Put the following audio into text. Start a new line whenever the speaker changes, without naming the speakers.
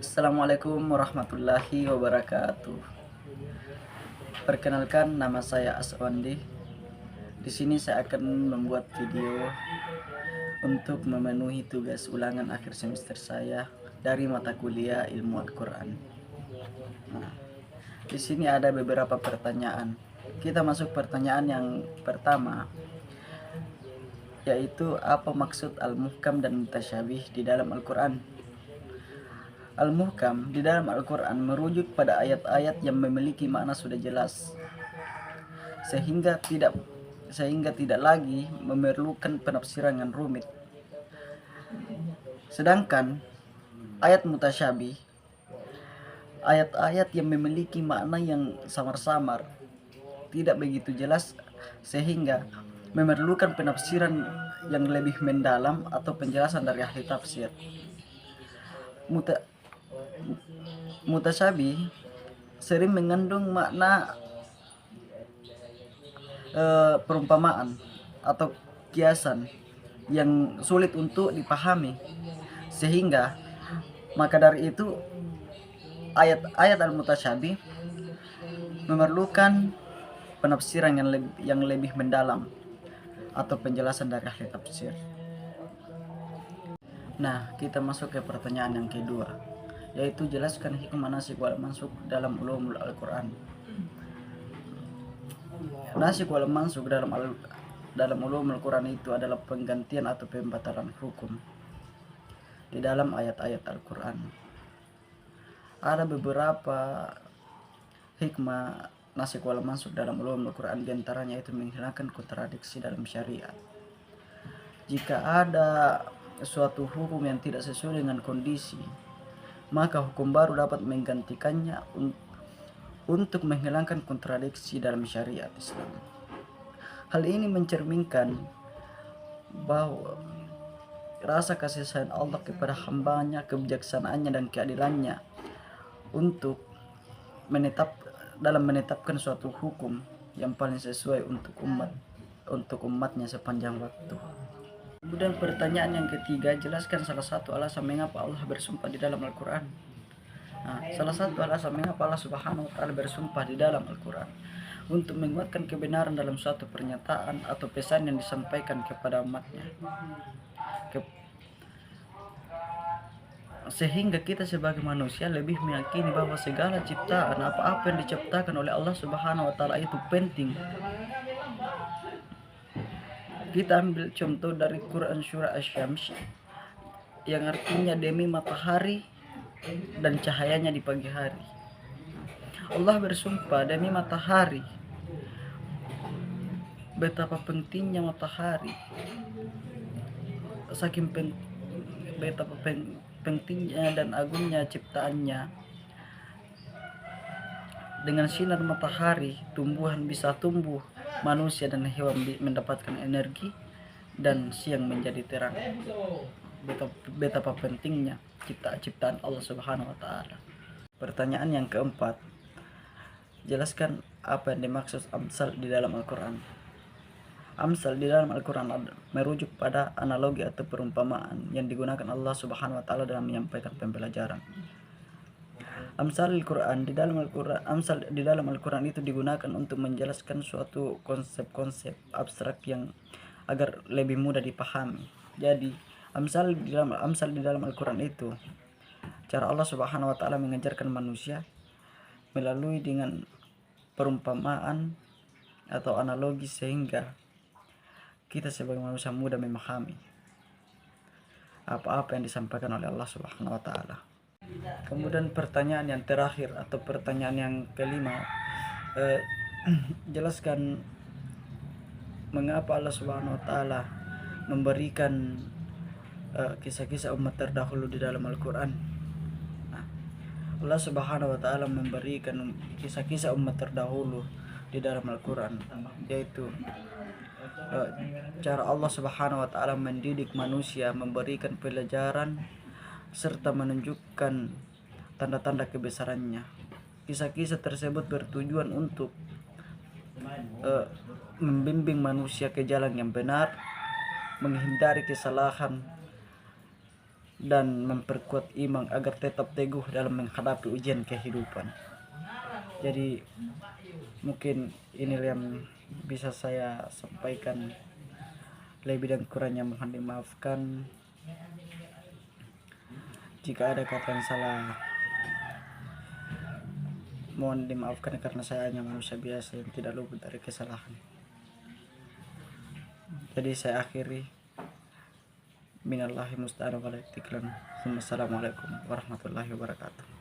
Assalamualaikum warahmatullahi wabarakatuh. Perkenalkan, nama saya Aswandi. Di sini saya akan membuat video untuk memenuhi tugas ulangan akhir semester saya dari mata kuliah Ilmu Al-Qur'an. Nah, di sini ada beberapa pertanyaan. Kita masuk pertanyaan yang pertama, yaitu apa maksud al-muhkam dan mutasyabih di dalam Al-Qur'an? Al-muhkam di dalam Al-Quran merujuk pada ayat-ayat yang memiliki makna sudah jelas, sehingga tidak lagi memerlukan penafsiran yang rumit. Sedangkan ayat mutasyabih, ayat-ayat yang memiliki makna yang samar-samar, tidak begitu jelas, sehingga memerlukan penafsiran yang lebih mendalam atau penjelasan dari ahli tafsir. Mutasyabih sering mengandung makna perumpamaan atau kiasan yang sulit untuk dipahami, sehingga maka dari itu ayat-ayat al-mutasyabih memerlukan penafsiran yang lebih mendalam atau penjelasan dari ahli tafsir. Nah, kita masuk ke pertanyaan yang kedua, yaitu jelaskan hikmah nasikh wal mansukh dalam ulumul Al-Quran. Nasikh wal mansukh dalam ulumul Quran itu adalah penggantian atau pembatalan hukum di dalam ayat-ayat Al-Quran. Ada beberapa hikmah nasikh wal mansukh dalam ulumul Quran, diantaranya itu menghilangkan kontradiksi dalam syariat. Jika ada suatu hukum yang tidak sesuai dengan kondisi, maka hukum baru dapat menggantikannya untuk menghilangkan kontradiksi dalam syariat Islam. Hal ini mencerminkan bahwa rasa kasih sayang Allah kepada hambanya, kebijaksanaannya dan keadilannya untuk menetapkan suatu hukum yang paling sesuai untuk umatnya sepanjang waktu. Kemudian pertanyaan yang ketiga, jelaskan salah satu alasan mengapa Allah bersumpah di dalam Al-Quran. Nah, salah satu alasan mengapa Allah Subhanahu wa Ta'ala bersumpah di dalam Al-Quran untuk menguatkan kebenaran dalam suatu pernyataan atau pesan yang disampaikan kepada umatnya, sehingga kita sebagai manusia lebih meyakini bahwa segala ciptaan, apa-apa yang diciptakan oleh Allah Subhanahu wa Ta'ala itu penting. Kita ambil contoh dari Quran surah Asy-Syams yang artinya demi matahari dan cahayanya di pagi hari. Allah bersumpah demi matahari. Betapa pentingnya matahari, saking betapa pentingnya dan agungnya ciptaannya. Dengan sinar matahari, tumbuhan bisa tumbuh, manusia dan hewan mendapatkan energi, dan siang menjadi terang. Betapa pentingnya ciptaan Allah Subhanahu wa Ta'ala. Pertanyaan yang keempat, jelaskan apa yang dimaksud amsal di dalam Al-Quran. Amsal di dalam Al-Quran merujuk pada analogi atau perumpamaan yang digunakan Allah Subhanahu wa Ta'ala dalam menyampaikan pembelajaran. Amsal di dalam Al-Quran itu digunakan untuk menjelaskan suatu konsep-konsep abstrak yang agar lebih mudah dipahami. Jadi, amsal di dalam Al-Quran itu cara Allah Subhanahu wa Ta'ala mengajarkan manusia melalui dengan perumpamaan atau analogi, sehingga kita sebagai manusia mudah memahami apa-apa yang disampaikan oleh Allah Subhanahu wa Ta'ala. Kemudian pertanyaan yang terakhir atau pertanyaan yang kelima, jelaskan mengapa Allah Subhanahu wa Ta'ala memberikan kisah-kisah umat terdahulu di dalam Al-Quran. Nah, Allah Subhanahu wa Ta'ala memberikan kisah-kisah umat terdahulu di dalam Al-Quran, yaitu cara Allah Subhanahu wa Ta'ala mendidik manusia, memberikan pelajaran serta menunjukkan tanda-tanda kebesarannya. Kisah-kisah tersebut bertujuan untuk membimbing manusia ke jalan yang benar, menghindari kesalahan, dan memperkuat iman agar tetap teguh dalam menghadapi ujian kehidupan. Jadi mungkin ini yang bisa saya sampaikan, lebih dan kurangnya mohon dimaafkan. Jika ada kata yang salah mohon dimaafkan, karena saya hanya manusia biasa yang tidak luput dari kesalahan. Jadi saya akhiri, minallahi musta'an wal istiqlan. Wassalamualaikum warahmatullahi wabarakatuh.